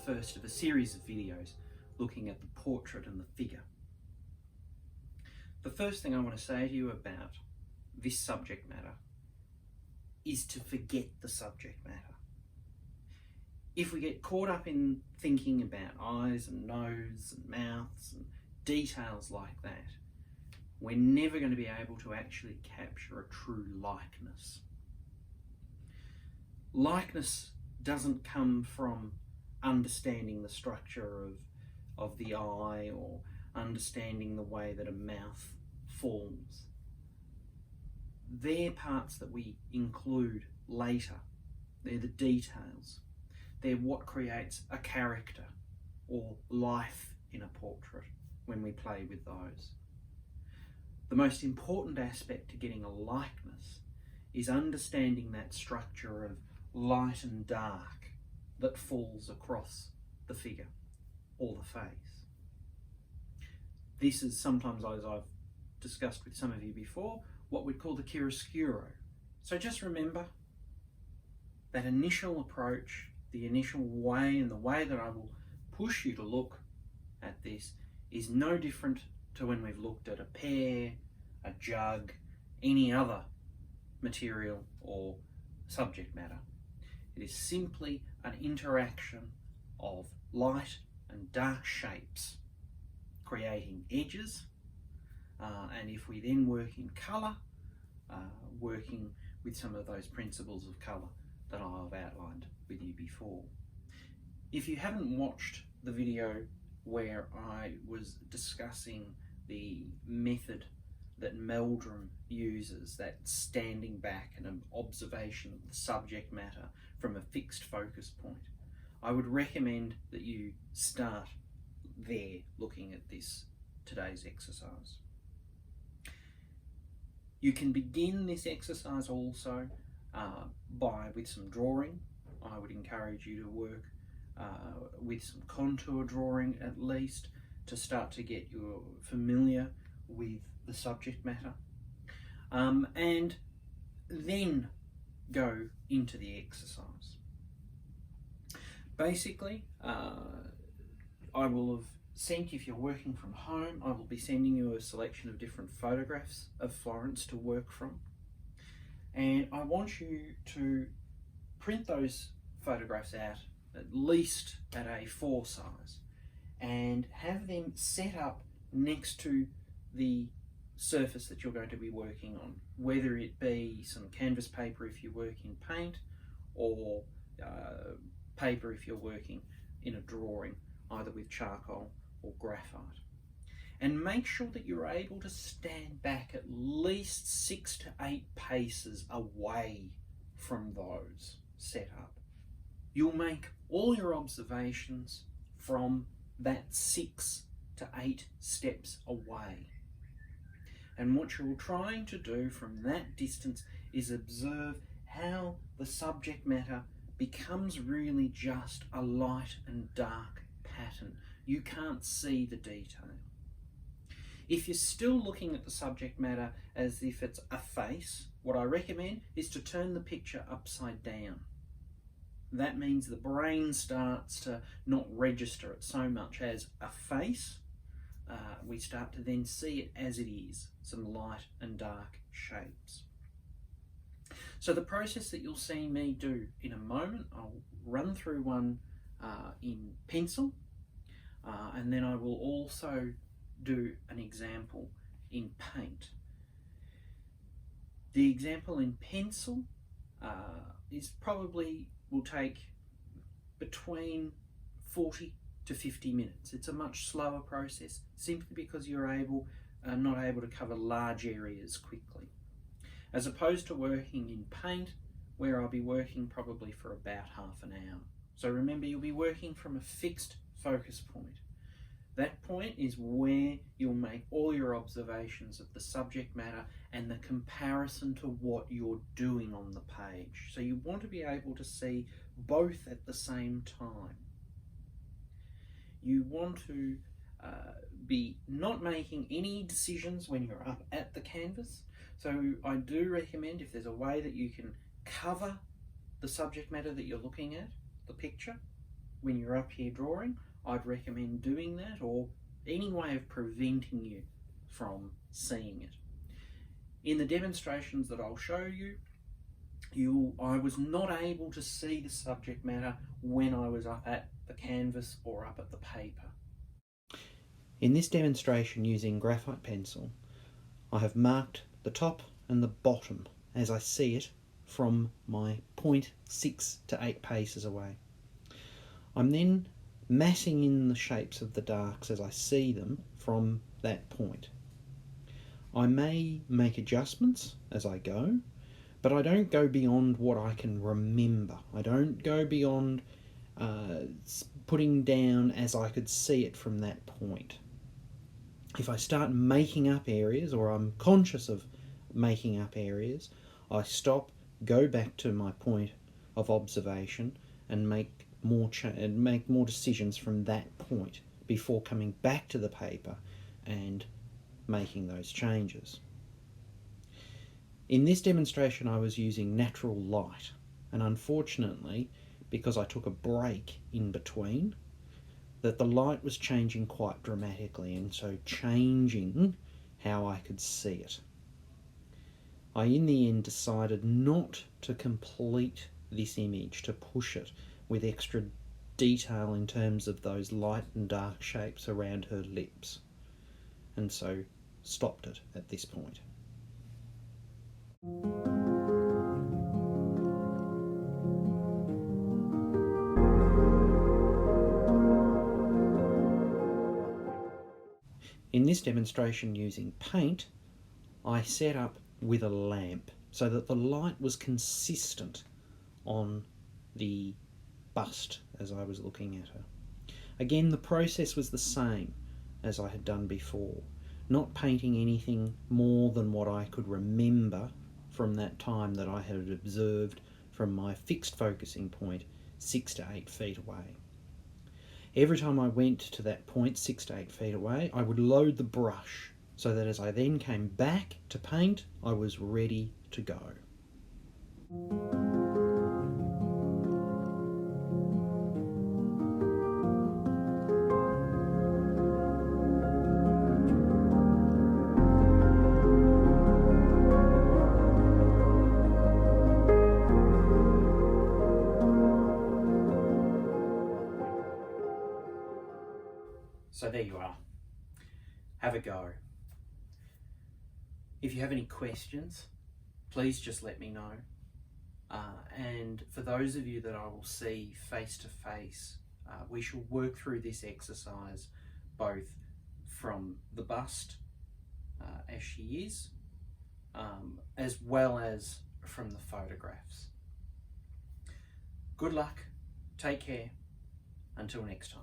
first of a series of videos looking at the portrait and the figure. The first thing I want to say to you about this subject matter is to forget the subject matter. If we get caught up in thinking about eyes and nose and mouths and details like that, we're never going to be able to actually capture a true likeness. Likeness doesn't come from understanding the structure of the eye or understanding the way that a mouth forms. They're parts that we include later. They're the details. They're what creates a character or life in a portrait when we play with those. The most important aspect to getting a likeness is understanding that structure of light and dark that falls across the figure or the face. This is sometimes, as I've discussed with some of you before, what we'd call the chiaroscuro. So just remember that initial approach, the initial way, and the way that I will push you to look at this is no different to when we've looked at a pear, a jug, any other material or subject matter. It is simply an interaction of light and dark shapes creating edges, and if we then work in colour, working with some of those principles of colour that I've outlined with you before. If you haven't watched the video where I was discussing the method that Meldrum uses, that standing back and an observation of the subject matter from a fixed focus point, I would recommend that you start there looking at today's exercise. You can begin this exercise also with some drawing. I would encourage you to work with some contour drawing at least to start to get you familiar with the subject matter, and then go into the exercise. Basically, I will have sent, if you're working from home, I will be sending you a selection of different photographs of Florence to work from, and I want you to print those photographs out at least at A4 size and have them set up next to the surface that you're going to be working on, whether it be some canvas paper if you work in paint, or paper if you're working in a drawing, either with charcoal or graphite. And make sure that you're able to stand back at least 6 to 8 paces away from those set up. You'll make all your observations from that 6 to 8 steps away. And what you're trying to do from that distance is observe how the subject matter becomes really just a light and dark pattern. You can't see the detail. If you're still looking at the subject matter as if it's a face, what I recommend is to turn the picture upside down. That means the brain starts to not register it so much as a face. We start to then see it as it is, some light and dark shapes. So the process that you'll see me do in a moment, I'll run through one in pencil, and then I will also do an example in paint. The example in pencil will take between 40 to 50 minutes. It's a much slower process simply because you're not able to cover large areas quickly, as opposed to working in paint where I'll be working probably for about half an hour. So remember, you'll be working from a fixed focus point. That point is where you'll make all your observations of the subject matter and the comparison to what you're doing on the page. So you want to be able to see both at the same time. You want to be not making any decisions when you're up at the canvas. So I do recommend, if there's a way that you can cover the subject matter that you're looking at, the picture, when you're up here drawing, I'd recommend doing that, or any way of preventing you from seeing it. In the demonstrations that I'll show you, I was not able to see the subject matter when I was up at the canvas or up at the paper. In this demonstration using graphite pencil, I have marked the top and the bottom as I see it from my point 6 to 8 paces away. I'm then massing in the shapes of the darks as I see them from that point. I may make adjustments as I go, but I don't go beyond what I can remember. I don't go beyond putting down as I could see it from that point. If I start making up areas, or I'm conscious of making up areas, I stop, go back to my point of observation and make more decisions from that point before coming back to the paper and making those changes. In this demonstration I was using natural light, and unfortunately, because I took a break in between, that the light was changing quite dramatically, and so changing how I could see it. I in the end decided not to complete this image, to push it with extra detail in terms of those light and dark shapes around her lips, and so stopped it at this point. In this demonstration using paint, I set up with a lamp so that the light was consistent on the bust as I was looking at her. Again, the process was the same as I had done before, not painting anything more than what I could remember from that time that I had observed from my fixed focusing point 6 to 8 feet away. Every time I went to that point 6 to 8 feet away, I would load the brush so that as I then came back to paint, I was ready to go. So there you are. Have a go. If you have any questions, please just let me know. And for those of you that I will see face to face, we shall work through this exercise both from the bust as she is, as well as from the photographs. Good luck, take care, until next time.